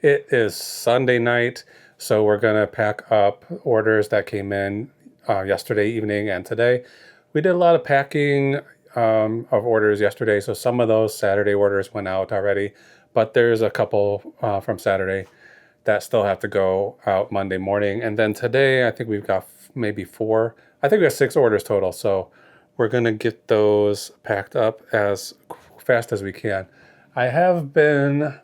It is Sunday night, so we're going to pack up orders that came in yesterday evening and today. We did a lot of packing of orders yesterday, so some of those Saturday orders went out already, but there's a couple from Saturday that still have to go out Monday morning. And then today, I think we've got maybe 4. I think we have 6 orders total, so we're going to get those packed up as fast as we can. I have been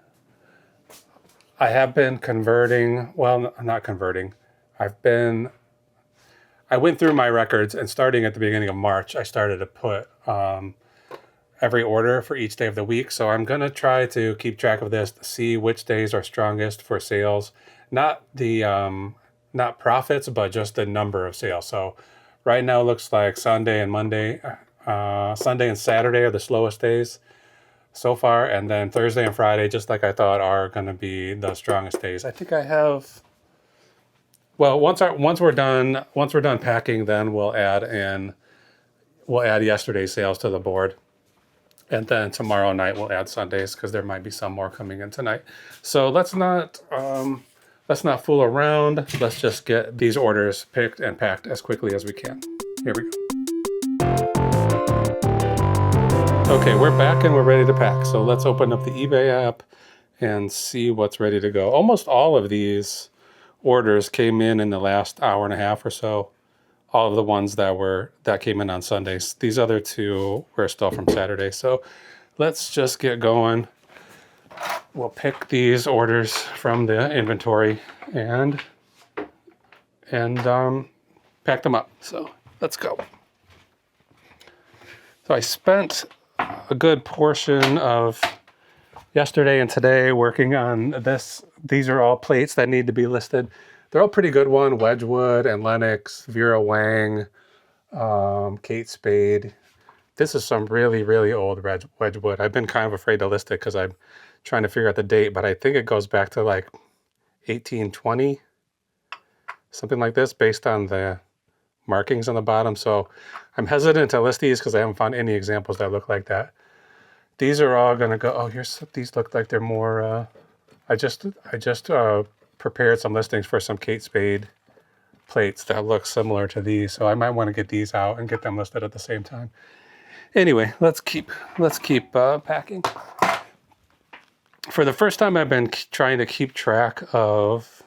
converting, well, not converting. I went through my records, and starting at the beginning of March, I started to put every order for each day of the week. So I'm going to try to keep track of this, to see which days are strongest for sales, not not profits, but just the number of sales. So right now it looks like Sunday and Saturday are the slowest days so far, and then Thursday and Friday, just like I thought, are going to be the strongest days. I think I have. Well, once we're done packing, then we'll add yesterday's sales to the board, and then tomorrow night we'll add Sundays because there might be some more coming in tonight. So let's not fool around. Let's just get these orders picked and packed as quickly as we can. Here we go. Okay, we're back and we're ready to pack. So let's open up the eBay app and see what's ready to go. Almost all of these orders came in the last hour and a half or so. All of the ones that came in on Sundays. These other 2 were still from Saturday. So let's just get going. We'll pick these orders from the inventory and pack them up. So let's go. So I spent a good portion of yesterday and today working on this. These are all plates that need to be listed. They're all pretty good one. Wedgwood and Lennox, Vera Wang, Kate Spade. This is some really, really old Wedgwood. I've been kind of afraid to list it because I'm trying to figure out the date, but I think it goes back to like 1820, something like this, based on the markings on the bottom. So I'm hesitant to list these because I haven't found any examples that look like that. These are all going to go. Oh, these look like they're more. I just prepared some listings for some Kate Spade plates that look similar to these, so I might want to get these out and get them listed at the same time. Anyway, let's keep packing. For the first time, I've been trying to keep track of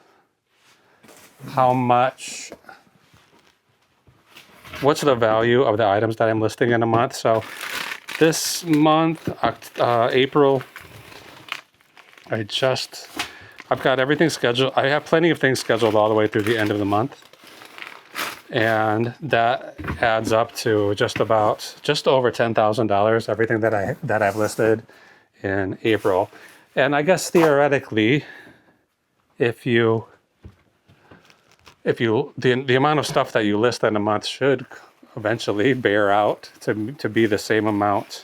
what's the value of the items that I'm listing in a month. So this month, April, I've got everything scheduled. I have plenty of things scheduled all the way through the end of the month. And that adds up to just over $10,000, everything that I've listed in April. And I guess theoretically, the amount of stuff that you list in a month should eventually bear out to be the same amount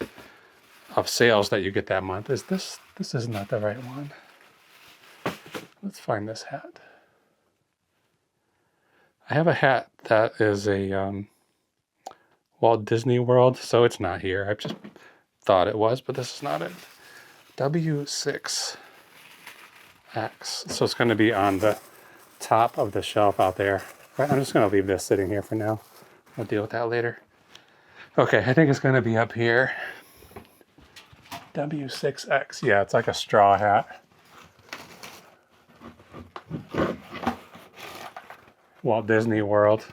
of sales that you get that month. This is not the right one. Let's find this hat. I have a hat that is a Walt Disney World, so it's not here. I just thought it was, but this is not it. W6X. So it's going to be on the top of the shelf out there. I'm just going to leave this sitting here for now. I'll deal with that later. Okay, I think it's going to be up here. W6X. Yeah, it's like a straw hat. Walt Disney World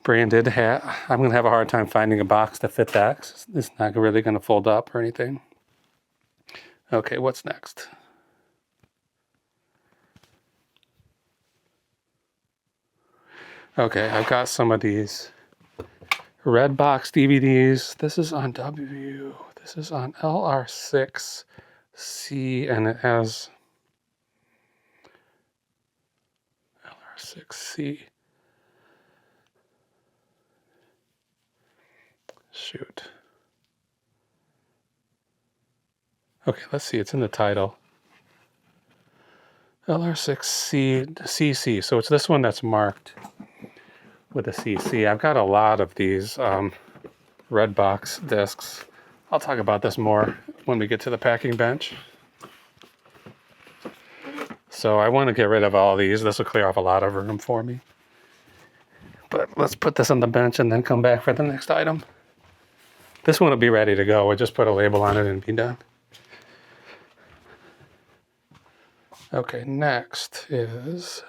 branded hat. I'm going to have a hard time finding a box to fit that. It's not really going to fold up or anything. Okay, what's next? Okay, I've got some of these Redbox DVDs. This is on LR6C, and it has LR6C. Shoot. Okay, let's see. It's in the title. LR6CC. So it's this one that's marked with a CC. I've got a lot of these Redbox discs. I'll talk about this more when we get to the packing bench. So I want to get rid of all these. This will clear off a lot of room for me. But let's put this on the bench and then come back for the next item. This one will be ready to go. We'll just put a label on it and be done. Okay, next is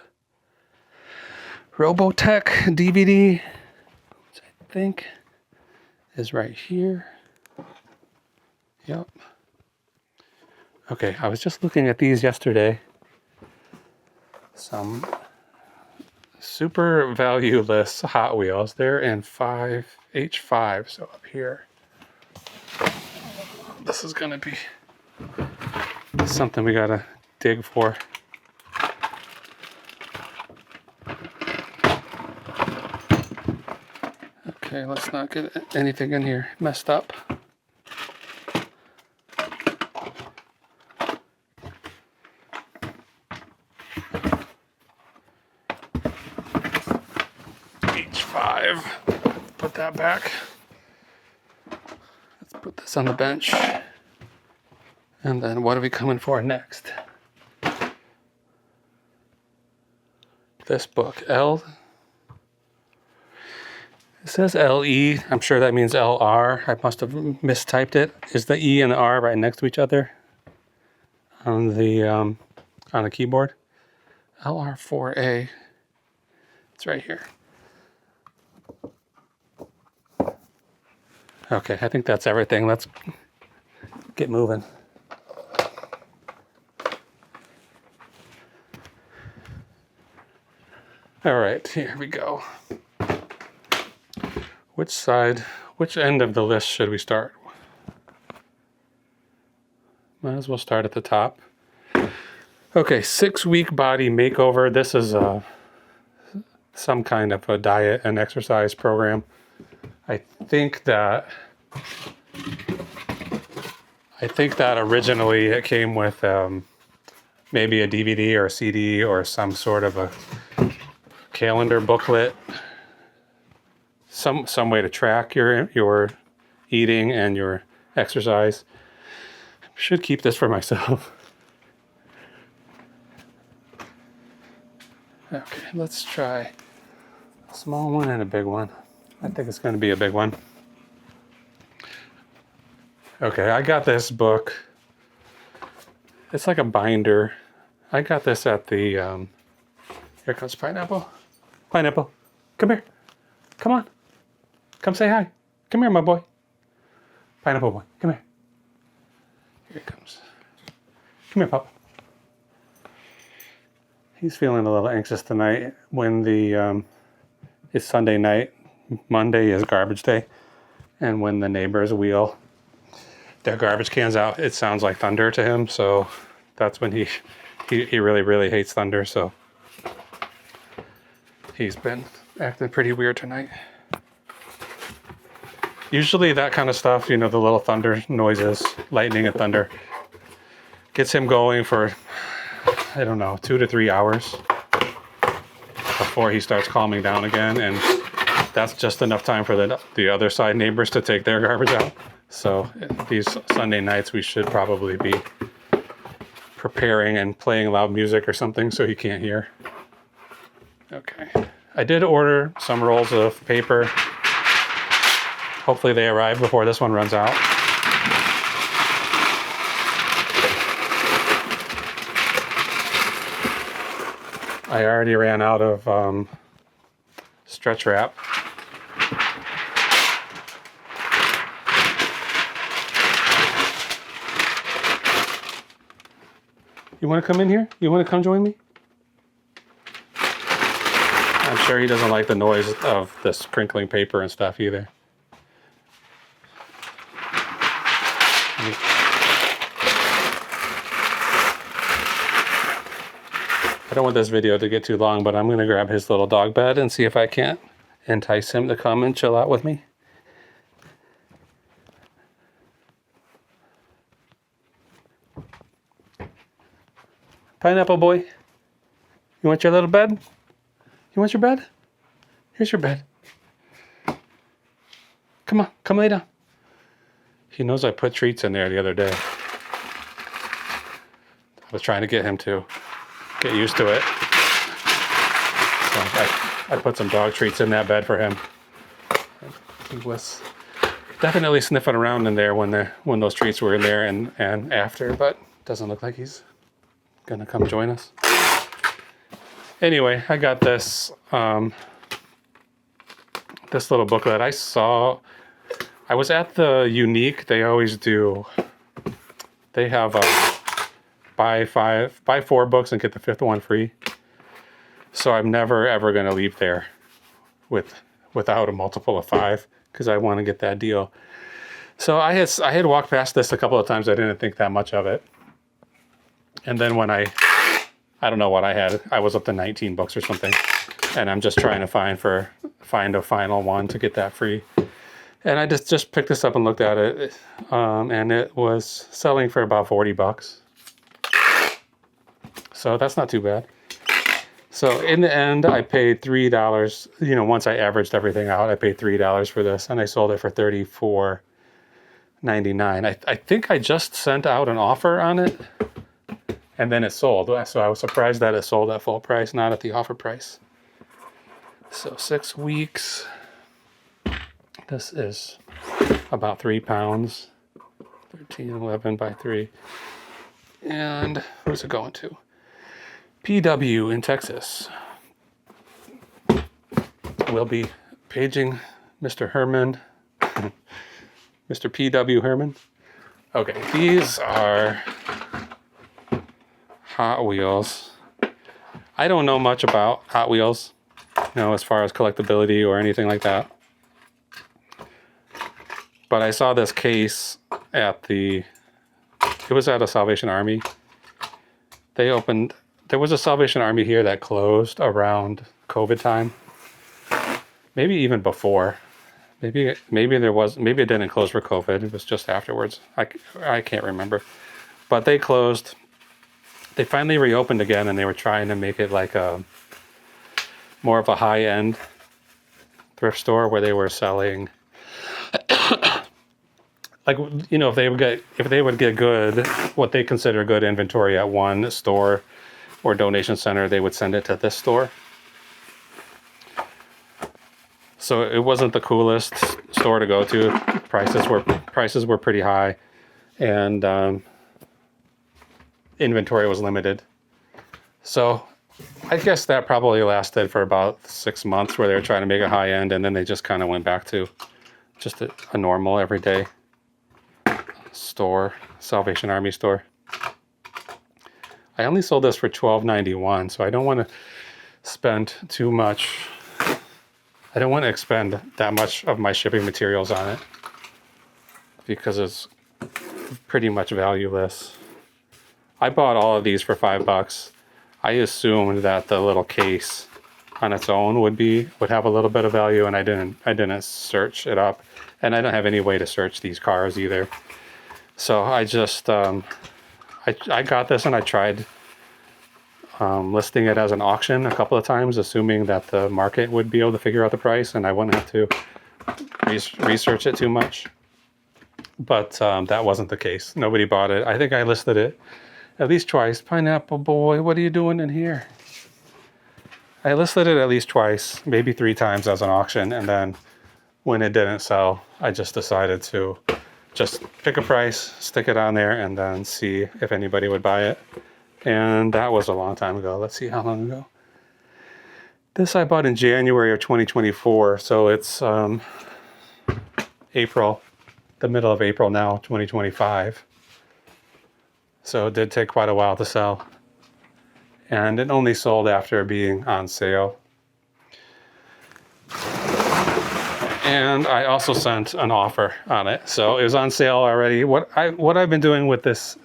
Robotech DVD, which I think is right here. Yep. Okay, I was just looking at these yesterday. Some super valueless Hot Wheels. They're in 5H5, so up here. This is gonna be something we gotta dig for. Okay, let's not get anything in here messed up. H5. Put that back. Let's put this on the bench. And then what are we coming for next? This book, It says LE. I'm sure that means LR. I must have mistyped it. Is the E and the R right next to each other on the keyboard? LR4A. It's right here. Okay, I think that's everything. Let's get moving. All right, here we go. Which end of the list should we start? Might as well start at the top. Okay, 6-week body makeover. This is some kind of a diet and exercise program. I think that originally it came with maybe a DVD or a CD or some sort of a calendar booklet, some way to track your eating and your exercise. I should keep this for myself. Okay, let's try a small one and a big one. I think it's going to be a big one. Okay, I got this book. It's like a binder. I got this at the, here comes Pineapple. Pineapple, come here. Come on. Come say hi. Come here, my boy. Pineapple boy, come here. Here he comes. Come here, Papa. He's feeling a little anxious tonight when it's Sunday night. Monday is garbage day. And when the neighbors wheel their garbage cans out, it sounds like thunder to him. So that's when he really, really hates thunder. So he's been acting pretty weird tonight. Usually that kind of stuff, the little thunder noises, lightning and thunder, gets him going for, I don't know, 2 to 3 hours before he starts calming down again. And that's just enough time for the other side neighbors to take their garbage out. So these Sunday nights, we should probably be preparing and playing loud music or something so he can't hear. Okay. I did order some rolls of paper. Hopefully they arrive before this one runs out. I already ran out of stretch wrap. You want to come in here? You want to come join me? I'm sure he doesn't like the noise of this crinkling paper and stuff either. I don't want this video to get too long, but I'm going to grab his little dog bed and see if I can't entice him to come and chill out with me. Pineapple boy, you want your little bed? You want your bed? Here's your bed. Come on, come lay down. He knows I put treats in there the other day. I was trying to get him to. get used to it. So I put some dog treats in that bed for him. He was definitely sniffing around in there when those treats were in there and after, but doesn't look like he's gonna come join us. Anyway, I got this this little booklet. I was at the Unique. They always do. They have buy 4 books and get the 5th one free. So I'm never ever gonna leave there without a multiple of 5 because I want to get that deal. So I had walked past this a couple of times. I didn't think that much of it, and then when I don't know what I had. I was up to 19 books or something, and I'm just trying to find a final one to get that free. And I just picked this up and looked at it, and it was selling for about 40 bucks. So that's not too bad. So in the end, I paid $3. You know, once I averaged everything out, I paid $3 for this, and I sold it for $34.99. I think I just sent out an offer on it, and then it sold. So I was surprised that it sold at full price, not at the offer price. So 6 weeks. This is about 3 pounds. 1311 by 3. And where's it going to? PW in Texas. We'll be paging Mr. Herman. Mr. PW Herman. Okay, these are Hot Wheels. I don't know much about Hot Wheels, you know, as far as collectability or anything like that. But I saw this case it was at a Salvation Army. There was a Salvation Army here that closed around COVID time. Maybe even before. Maybe it didn't close for COVID. It was just afterwards. I can't remember. But they closed. They finally reopened again, and they were trying to make it like more of a high-end thrift store where they were selling like, you know, if they would get good, what they consider good inventory at one store or donation center, they would send it to this store. So it wasn't the coolest store to go to. Prices were pretty high, and inventory was limited. So I guess that probably lasted for about 6 months, where they were trying to make it high end, and then they just kind of went back to just a normal everyday store, Salvation Army store. I only sold this for $12.91, so I don't want to spend too much. I don't want to expend that much of my shipping materials on it because it's pretty much valueless. I bought all of these for $5. I assumed that the little case on its own would have a little bit of value, and I didn't search it up, and I don't have any way to search these cars either. So I just I got this, and I tried listing it as an auction a couple of times, assuming that the market would be able to figure out the price and I wouldn't have to research it too much. But that wasn't the case. Nobody bought it. I think I listed it at least twice. Pineapple Boy, what are you doing in here? I listed it at least twice, maybe 3 times as an auction, and then when it didn't sell, I just decided to just pick a price, stick it on there, and then see if anybody would buy it. And that was a long time ago. Let's see how long ago. This I bought in January of 2024, so it's April, the middle of April now, 2025. So it did take quite a while to sell. And it only sold after being on sale. And I also sent an offer on it. So it was on sale already. What I've been doing with this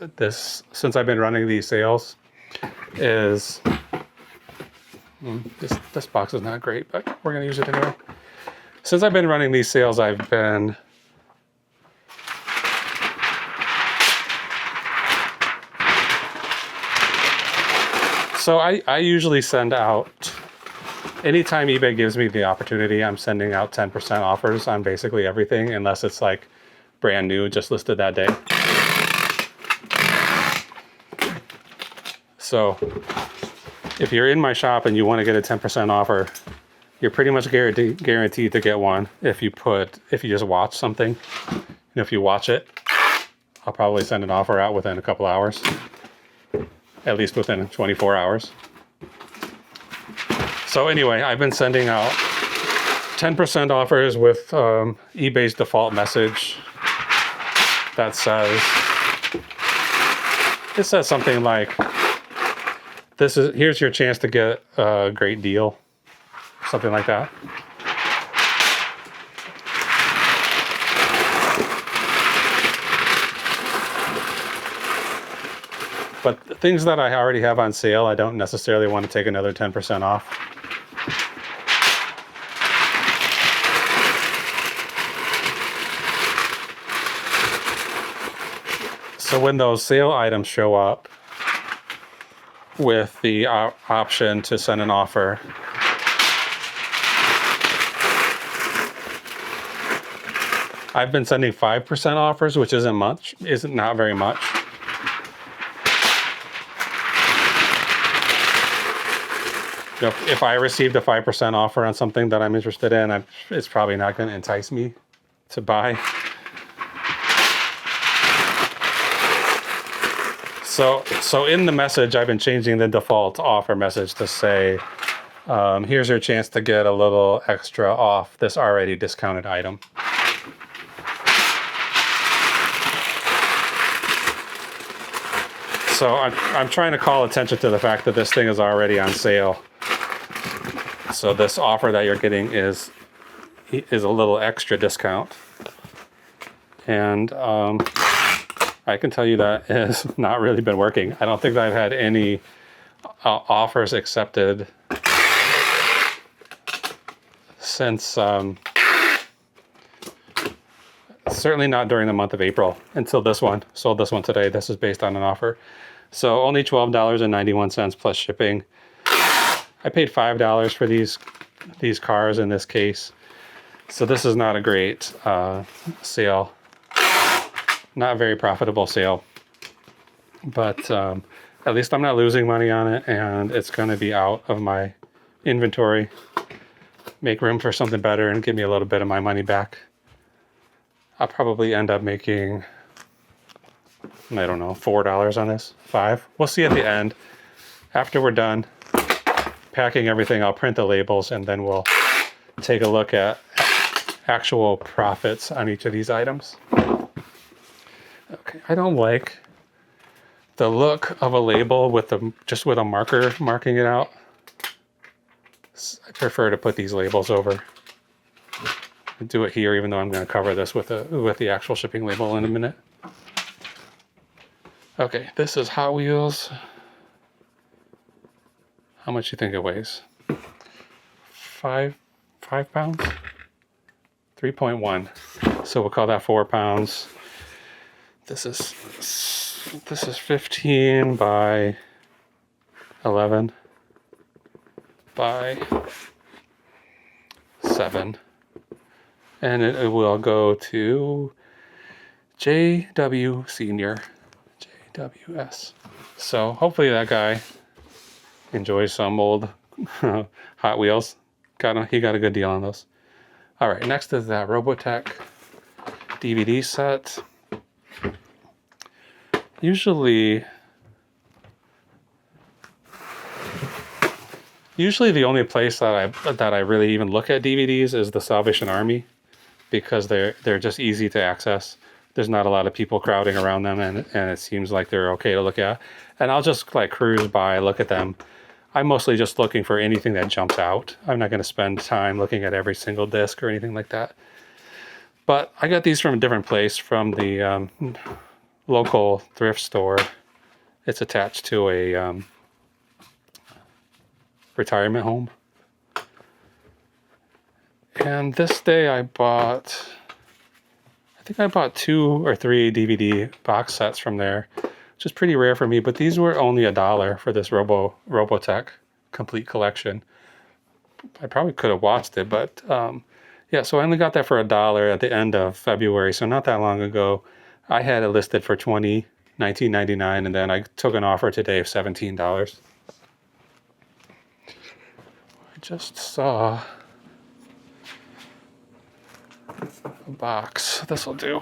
since I've been running these sales is this box is not great, but we're gonna use it anyway. Since I've been running these sales, I've been so I usually send out, anytime eBay gives me the opportunity, I'm sending out 10% offers on basically everything, unless it's like brand new, just listed that day. So if you're in my shop and you want to get a 10% offer, you're pretty much guaranteed to get one if you just watch something. And if you watch it, I'll probably send an offer out within a couple hours, at least within 24 hours. So anyway, I've been sending out 10% offers with eBay's default message that says something like, here's your chance to get a great deal, something like that. But things that I already have on sale, I don't necessarily want to take another 10% off. So when those sale items show up with the option to send an offer, I've been sending 5% offers, which isn't not very much. If I received a 5% offer on something that I'm interested in, it's probably not going to entice me to buy. So in the message, I've been changing the default offer message to say, here's your chance to get a little extra off this already discounted item. So I'm trying to call attention to the fact that this thing is already on sale. So this offer that you're getting is a little extra discount. And I can tell you that has not really been working. I don't think that I've had any offers accepted since, certainly not during the month of April until this one. Sold this one today. This is based on an offer. So only $12.91 plus shipping. I paid $5 for these cars in this case. So this is not a great sale. Not a very profitable sale. But at least I'm not losing money on it, and it's going to be out of my inventory. Make room for something better and give me a little bit of my money back. I'll probably end up making, I don't know, $4 on this, $5. We'll see at the end. After we're done packing everything, I'll print the labels, and then we'll take a look at actual profits on each of these items. Okay, I don't like the look of a label with just with a marker marking it out. I prefer to put these labels over. I'll do it here, even though I'm going to cover this with the actual shipping label in a minute. Okay, this is Hot Wheels. How much do you think it weighs? 5 pounds? 3.1. So we'll call that 4 pounds. This is 15 by 11 by 7. And it will go to JW Senior. JWS. So hopefully that guy enjoys some old Hot Wheels. He got a good deal on those. All right, next is that Robotech DVD set. Usually the only place that I really even look at DVDs is the Salvation Army, because they're just easy to access. There's not a lot of people crowding around them, and it seems like they're okay to look at. And I'll just like cruise by, look at them. I'm mostly just looking for anything that jumps out. I'm not going to spend time looking at every single disc or anything like that. But I got these from a different place, from the local thrift store. It's attached to a retirement home. And this day I think I bought 2 or 3 DVD box sets from there, which is pretty rare for me, but these were only $1 for this Robotech complete collection. I probably could have watched it, but yeah, so I only got that for $1 at the end of February, so not that long ago. I had it listed for $19.99, and then I took an offer today of $17. just saw a box. This will do.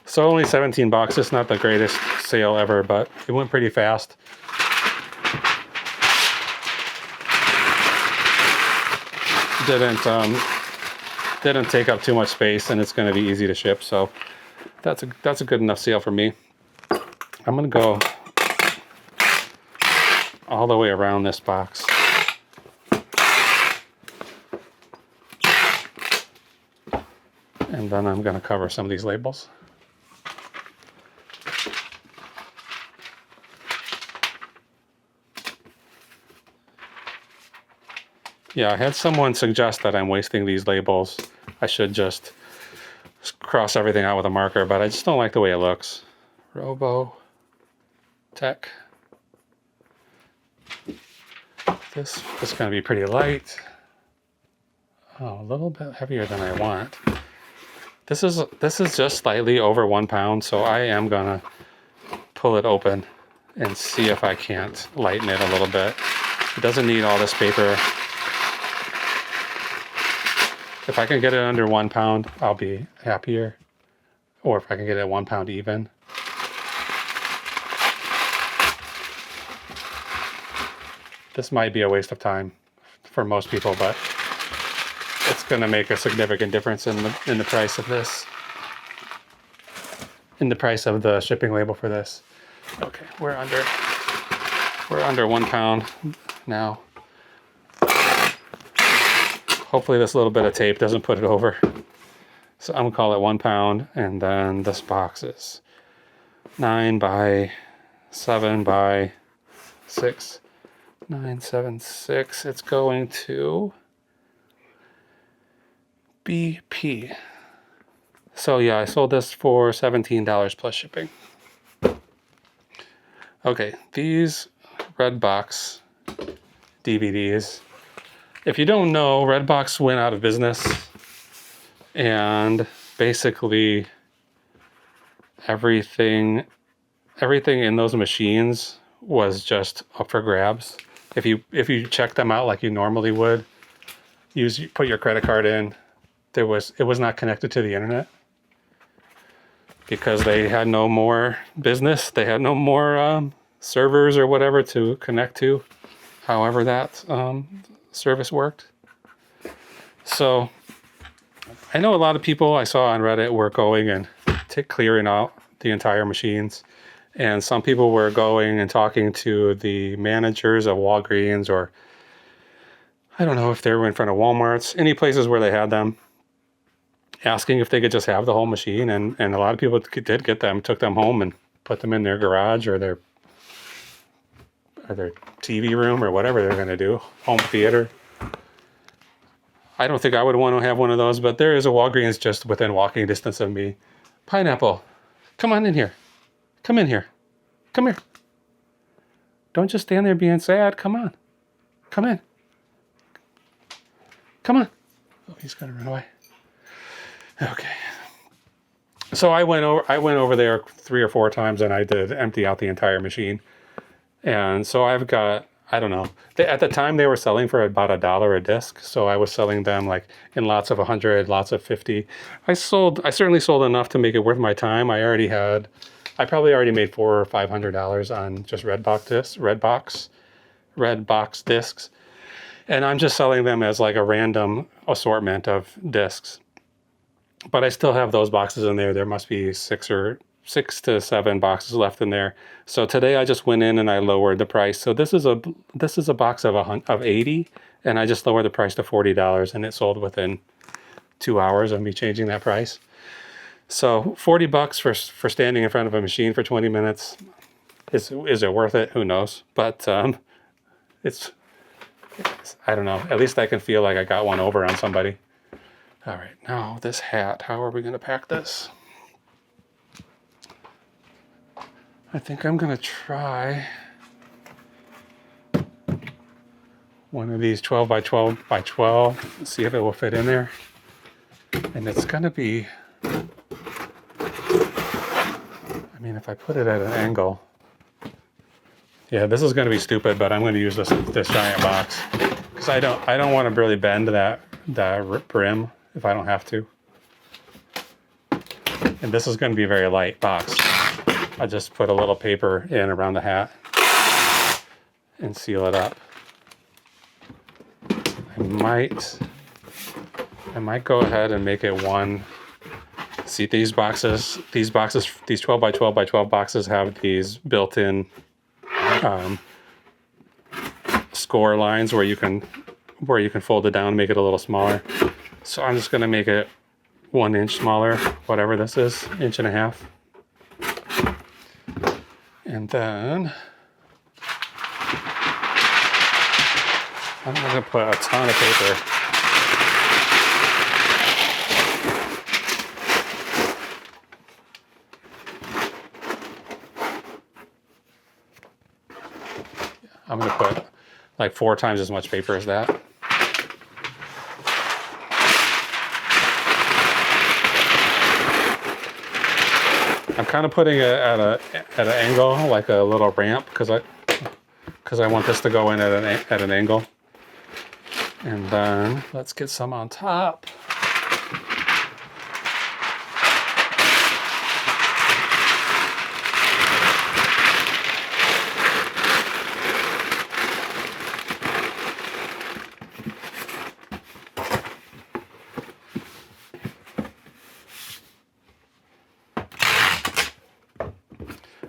So only 17 bucks. It's not the greatest sale ever, but it went pretty fast. Didn't take up too much space, and it's going to be easy to ship. So that's a good enough sale for me. I'm going to go all the way around this box. And then I'm going to cover some of these labels. Yeah, I had someone suggest that I'm wasting these labels. I should just cross everything out with a marker, but I just don't like the way it looks. Robo Tech. This is going to be pretty light. Oh, a little bit heavier than I want. This is just slightly over 1 pound, so I am gonna pull it open and see if I can't lighten it a little bit. It doesn't need all this paper. If I can get it under 1 pound, I'll be happier. Or if I can get it at 1 pound even. This might be a waste of time for most people, but it's going to make a significant difference in the price of this. In the price of the shipping label for this. Okay, we're under 1 pound now. Hopefully this little bit of tape doesn't put it over. So I'm gonna call it 1 pound, and then this box is 9 by 7 by 6. 976. It's going to BP. So yeah, I sold this for $17 plus shipping. Okay, these Redbox DVDs. If you don't know, Redbox went out of business, and basically everything in those machines was just up for grabs. If you check them out like you normally would, put your credit card in, it was not connected to the internet because they had no more business. They had no more servers or whatever to connect to. However that service worked. So I know a lot of people I saw on Reddit were going and clearing out the entire machines, and some people were going and talking to the managers of Walgreens, or I don't know if they were in front of Walmarts, any places where they had them, asking if they could just have the whole machine, and a lot of people did get them, took them home and put them in their garage or their TV room or whatever they're going to do, home theater. I don't think I would want to have one of those, but there is a Walgreens just within walking distance of me. Pineapple, come on in here. Come in here. Come here. Don't just stand there being sad. Come on. Come in. Come on. Oh, he's going to run away. Okay. So I went over there 3 or 4 times, and I did empty out the entire machine. And so I've got, I don't know, at the time they were selling for about $1 a disc. So I was selling them like in lots of 100, lots of 50. I certainly sold enough to make it worth my time. I probably already made $400 or $500 on just Redbox discs. And I'm just selling them as like a random assortment of discs. But I still have those boxes in there. There must be 6 to 7 boxes left in there. So today I just went in and I lowered the price. So this is a box of 80, and I just lowered the price to $40, and it sold within 2 hours of me changing that price. So $40 for standing in front of a machine for 20 minutes. Is it worth it? Who knows? But it's I don't know. At least I can feel like I got one over on somebody. All right, now this hat. How are we going to pack this? I think I'm going to try one of these 12 by 12 by 12. Let's see if it will fit in there. And it's gonna be, I mean, if I put it at an angle, yeah, this is gonna be stupid, but I'm gonna use this giant box because I don't want to really bend that brim if I don't have to. And this is gonna be a very light box. I just put a little paper in around the hat and seal it up. I might go ahead and make it one. See, these 12 by 12 by 12 boxes have these built-in score lines where you can fold it down and make it a little smaller. So I'm just gonna make it 1 inch smaller, whatever this is, 1.5 inches. And then I'm gonna put a ton of paper. I'm gonna put like 4 times as much paper as that. I'm kind of putting it at an angle, like a little ramp, because I want this to go in at an angle. And then let's get some on top.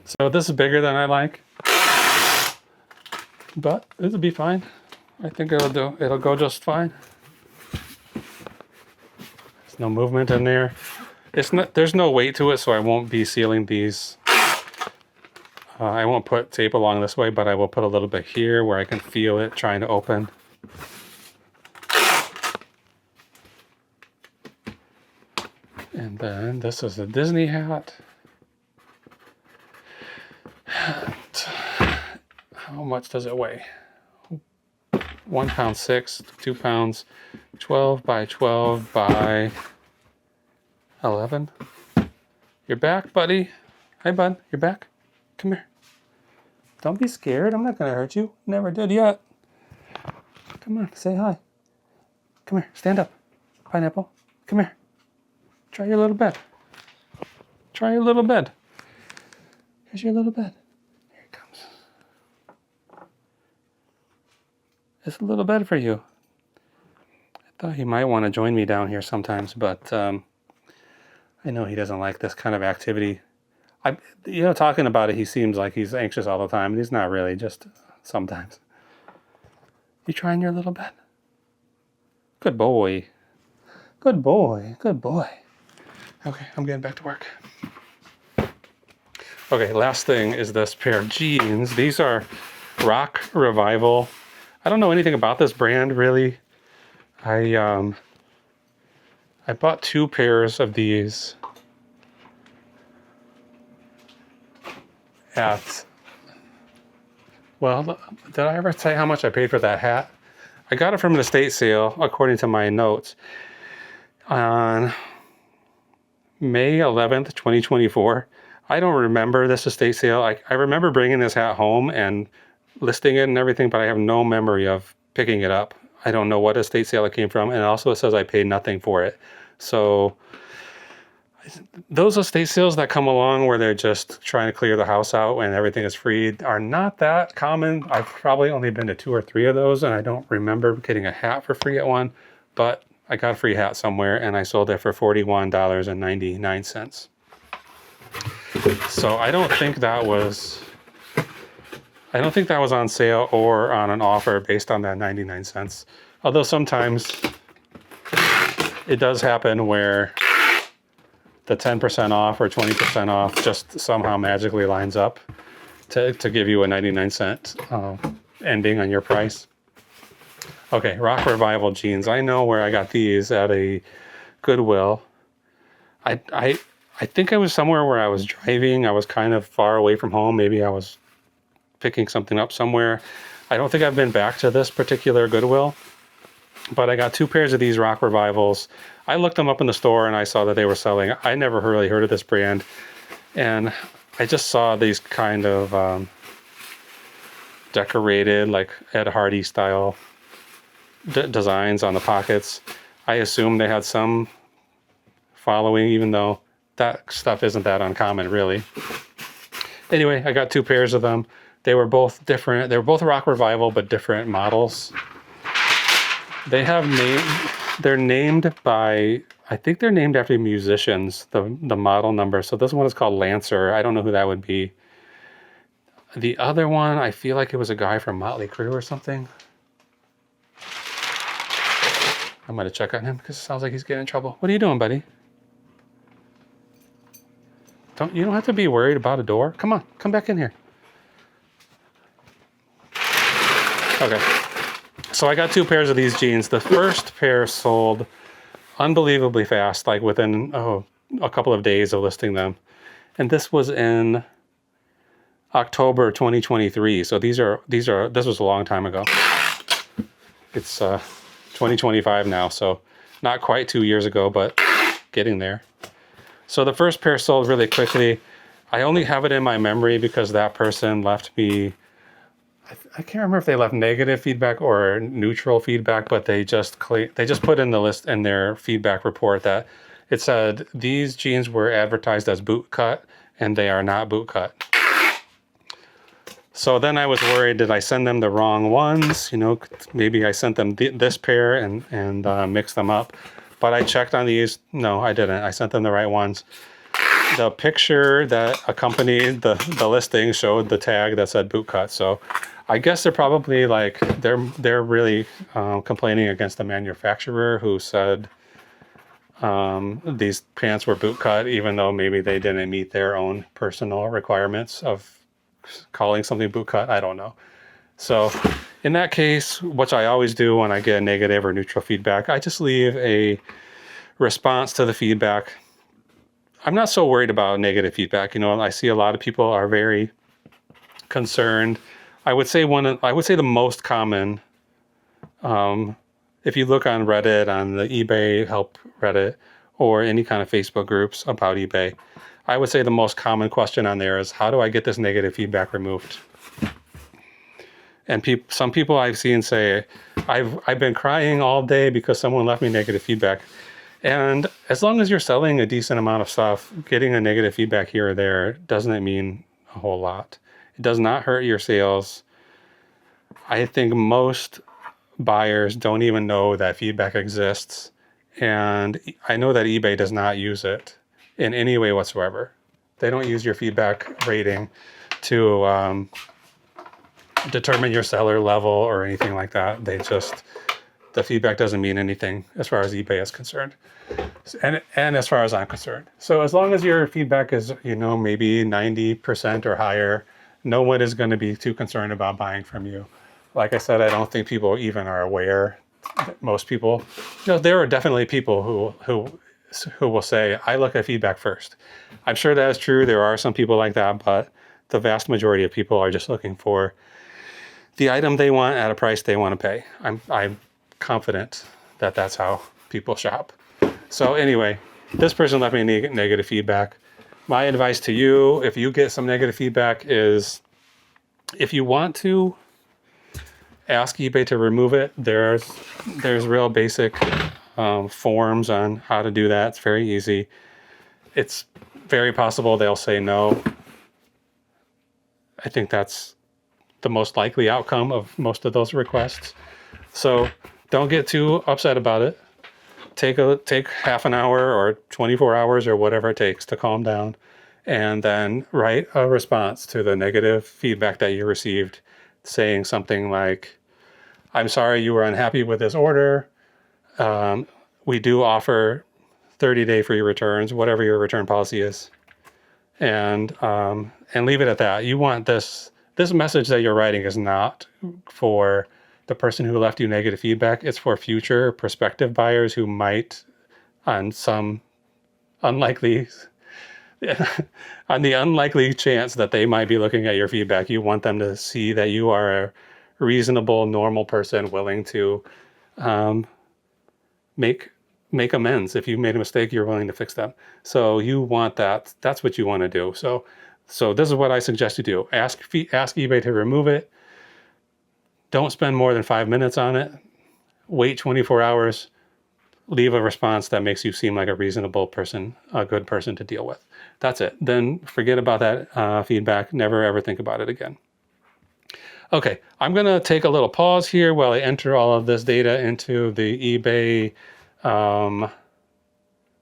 So this is bigger than I like, but it'll be fine. I think it'll go just fine. There's no movement in there. There's no weight to it, so I won't be sealing these. I won't put tape along this way, but I will put a little bit here where I can feel it trying to open. And then this is a Disney hat. How much does it weigh? 1 pound 6, 2 pounds, 12 by 12 by 11. You're back, buddy. Hi, bud. You're back. Come here. Don't be scared. I'm not going to hurt you. Never did yet. Come on, say hi. Come here. Stand up. Pineapple. Come here. Try your little bed. Try your little bed. Here's your little bed. Here it comes. It's a little bed for you. I thought he might want to join me down here sometimes, but I know he doesn't like this kind of activity. Talking about it, he seems like he's anxious all the time, and he's not really, just sometimes. You trying your little bed? Good boy. Good boy. Good boy. Okay, I'm getting back to work. Okay, last thing is this pair of jeans. These are Rock Revival. I don't know anything about this brand, really. I bought 2 pairs of these well, did I ever say how much I paid for that hat? I got it from an estate sale, according to my notes, on May 11th, 2024. I don't remember this estate sale. I remember bringing this hat home and listing it and everything, but I have no memory of picking it up. I don't know what estate sale it came from, and also it says I paid nothing for it. So those estate sales that come along where they're just trying to clear the house out and everything is free are not that common. I've probably only been to 2 or 3 of those, and I don't remember getting a hat for free at one, but I got a free hat somewhere and I sold it for $41.99. So I don't think that was on sale or on an offer based on that 99 cents. Although sometimes it does happen where the 10% off or 20% off just somehow magically lines up to give you a 99-cent ending on your price. Okay, Rock Revival jeans. I know where I got these at a Goodwill. I think I was somewhere where I was driving. I was kind of far away from home. Maybe I was picking something up somewhere. I don't think I've been back to this particular Goodwill, but I got 2 pairs of these Rock Revivals. I looked them up in the store and I saw that they were selling. I never really heard of this brand. And I just saw these kind of decorated, like Ed Hardy style designs on the pockets. I assume they had some following, even though that stuff isn't that uncommon, really. Anyway, I got 2 pairs of them. They were both different. They were both Rock Revival, but different models. They have they're named by, I think they're named after musicians, the model number. So this one is called Lancer. I don't know who that would be. The other one, I feel like it was a guy from Motley Crue or something. I'm going to check on him because it sounds like he's getting in trouble. What are you doing, buddy? You don't have to be worried about a door. Come on, come back in here. Okay. So I got 2 pairs of these jeans. The first pair sold unbelievably fast, like within a couple of days of listing them. And this was in October 2023. So this was a long time ago. It's 2025 now, so not quite 2 years ago, but getting there. So the first pair sold really quickly. I only have it in my memory because that person left me, I can't remember if they left negative feedback or neutral feedback, but they just put in the list in their feedback report that it said these jeans were advertised as boot cut and they are not boot cut. So then I was worried, did I send them the wrong ones? You know, maybe I sent them this pair and mixed them up. But I checked on these. No, I didn't. I sent them the right ones. The picture that accompanied the listing showed the tag that said boot cut. So I guess they're probably like, they're really complaining against the manufacturer who said these pants were boot cut, even though maybe they didn't meet their own personal requirements of calling something boot cut. I don't know. So in that case, which I always do when I get negative or neutral feedback, I just leave a response to the feedback. I'm not so worried about negative feedback. You know, I see a lot of people are very concerned. I would say the most common, if you look on Reddit, on the eBay help Reddit, or any kind of Facebook groups about eBay, I would say the most common question on there is, how do I get this negative feedback removed? And some people I've seen say, I've been crying all day because someone left me negative feedback. And as long as you're selling a decent amount of stuff, getting a negative feedback here or there doesn't mean a whole lot. It does not hurt your sales. I think most buyers don't even know that feedback exists. And I know that eBay does not use it in any way whatsoever. They don't use your feedback rating to determine your seller level or anything like that. The feedback doesn't mean anything as far as eBay is concerned, and as far as I'm concerned. So as long as your feedback is, you know, maybe 90% or higher, no one is going to be too concerned about buying from you. Like I said, I don't think people even are aware. Most people, you know, there are definitely people who will say, I look at feedback first. I'm sure that is true. There are some people like that, but the vast majority of people are just looking for the item they want at a price they want to pay. I'm confident that that's how people shop. So anyway, this person left me negative feedback. My advice to you, if you get some negative feedback, is if you want to ask eBay to remove it, there's real basic forms on how to do that. It's very easy. It's very possible they'll say no. I think that's the most likely outcome of most of those requests. So don't get too upset about it. Take half an hour or 24 hours or whatever it takes to calm down, and then write a response to the negative feedback that you received, saying something like, I'm sorry you were unhappy with this order. We do offer 30-day free returns, whatever your return policy is, and leave it at that. You want this message that you're writing is not for the person who left you negative feedback. It's for future prospective buyers who might, on the unlikely chance that they might be looking at your feedback, you want them to see that you are a reasonable, normal person willing to make amends. If you made a mistake, you're willing to fix them. So you want that. That's what you want to do. So this is what I suggest you do. Ask eBay to remove it. Don't spend more than 5 minutes on it. Wait 24 hours. Leave a response that makes you seem like a reasonable person, a good person to deal with. That's it. Then forget about that feedback. Never ever think about it again. Okay, I'm going to take a little pause here while I enter all of this data into the eBay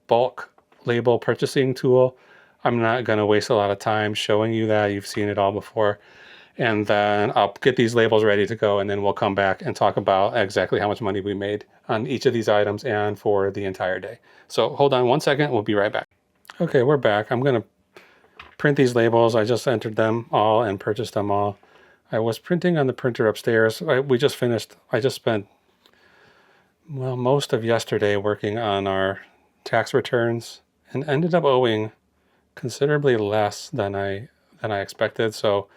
bulk label purchasing tool. I'm not going to waste a lot of time showing you that. You've seen it all before. And then I'll get these labels ready to go, and then we'll come back and talk about exactly how much money we made on each of these items and for the entire day. So hold on one second. We'll be right back. Okay, we're back. I'm going to print these labels. I just entered them all and purchased them all. I was printing on the printer upstairs. We just finished. I just spent, well, most of yesterday working on our tax returns and ended up owing considerably less than I expected. So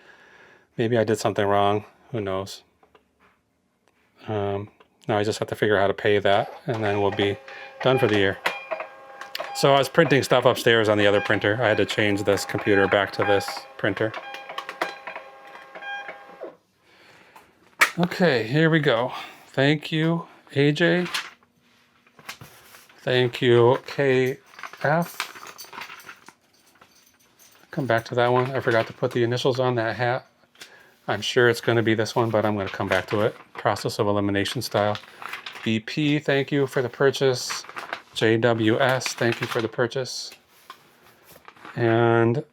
maybe I did something wrong. Who knows? Now I just have to figure out how to pay that, and then we'll be done for the year. So I was printing stuff upstairs on the other printer. I had to change this computer back to this printer. Okay, here we go. Thank you, AJ. Thank you, KF. Come back to that one. I forgot to put the initials on that hat. I'm sure it's going to be this one, but I'm going to come back to it. Process of elimination style. BP, thank you for the purchase. JWS, thank you for the purchase. And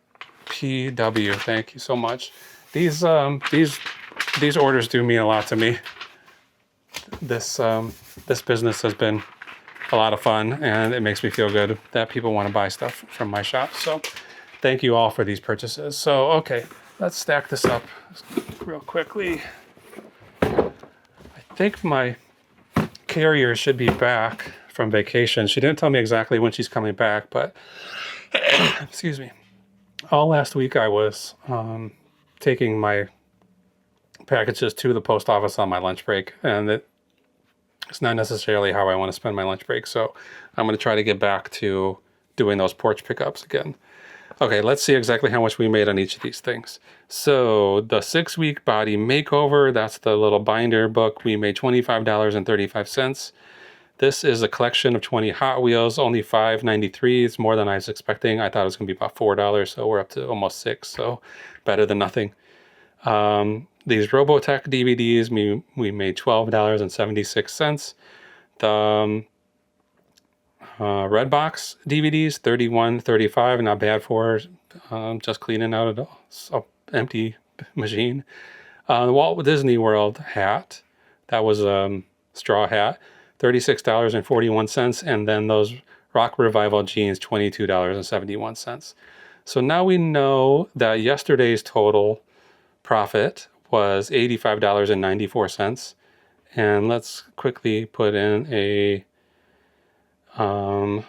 PW, thank you so much. These orders do mean a lot to me. This business has been a lot of fun, and it makes me feel good that people want to buy stuff from my shop. So thank you all for these purchases. So, okay, let's stack this up real quickly. I think my carrier should be back from vacation. She didn't tell me exactly when she's coming back, but excuse me. All last week I was taking my packages to the post office on my lunch break, and it's not necessarily how I want to spend my lunch break. So I'm going to try to get back to doing those porch pickups again. Okay, let's see exactly how much we made on each of these things. So the 6-week body makeover, that's the little binder book. We made $25.35. This is a collection of 20 Hot Wheels, only $5.93. It's more than I was expecting. I thought it was going to be about $4, so we're up to almost $6, so better than nothing. These Robotech DVDs, we made $12.76. The Redbox DVDs, $31.35, not bad for just cleaning out an empty machine. The Walt Disney World hat, that was a straw hat, $36.41, and then those Rock Revival jeans, $22.71. So now we know that yesterday's total profit was $85.94, and let's quickly put in a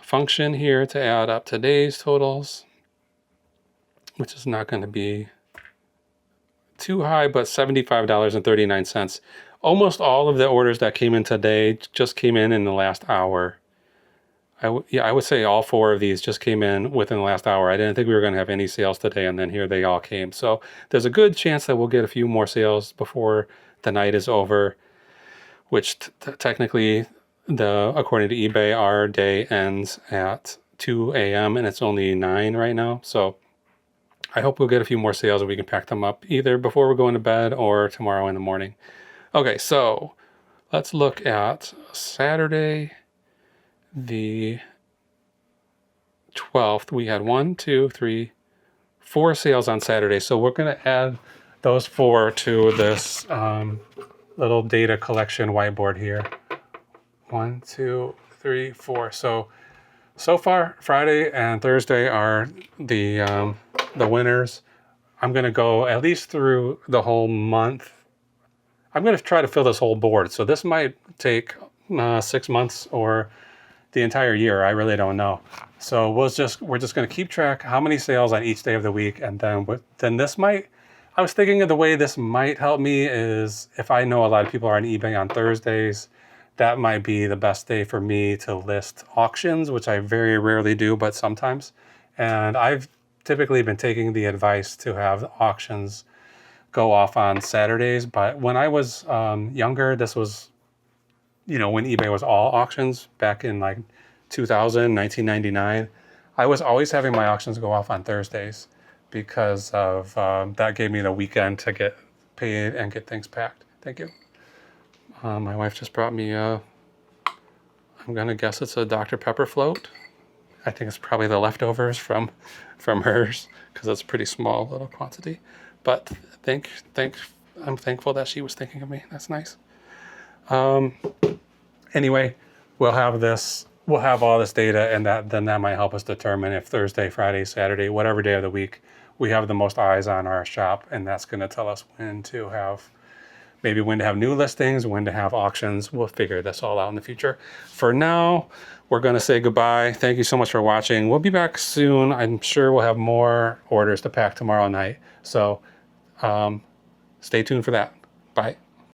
function here to add up today's totals, which is not going to be too high, but $75.39. Almost all of the orders that came in today just came in the last hour. I would say all 4 of these just came in within the last hour. I didn't think we were going to have any sales today, and then here they all came. So there's a good chance that we'll get a few more sales before the night is over, which technically, according to eBay, our day ends at 2 a.m. and it's only 9 right now. So I hope we'll get a few more sales and we can pack them up either before we're going to bed or tomorrow in the morning. Okay, so let's look at Saturday, the 12th. We had 4 sales on Saturday. So we're going to add those 4 to this little data collection whiteboard here. 1, 2, 3, 4. So far, Friday and Thursday are the winners. I'm going to go at least through the whole month. I'm going to try to fill this whole board. So this might take 6 months or the entire year. I really don't know. So we're just going to keep track how many sales on each day of the week, and then this might I was thinking of the way this might help me is if I know a lot of people are on eBay on Thursdays, that might be the best day for me to list auctions, which I very rarely do, but sometimes. And I've typically been taking the advice to have auctions go off on Saturdays. But when I was younger, this was, when eBay was all auctions back in like 2000, 1999. I was always having my auctions go off on Thursdays because of that gave me the weekend to get paid and get things packed. Thank you. My wife just brought me, I'm going to guess it's a Dr. Pepper float. I think it's probably the leftovers from hers because it's a pretty small little quantity. But I'm thankful that she was thinking of me. That's nice. Anyway, we'll have all this data, and then that might help us determine if Thursday, Friday, Saturday, whatever day of the week, we have the most eyes on our shop, and that's going to tell us when to have new listings, when to have auctions. We'll figure this all out in the future. For now, we're going to say goodbye. Thank you so much for watching. We'll be back soon. I'm sure we'll have more orders to pack tomorrow night. So stay tuned for that. Bye.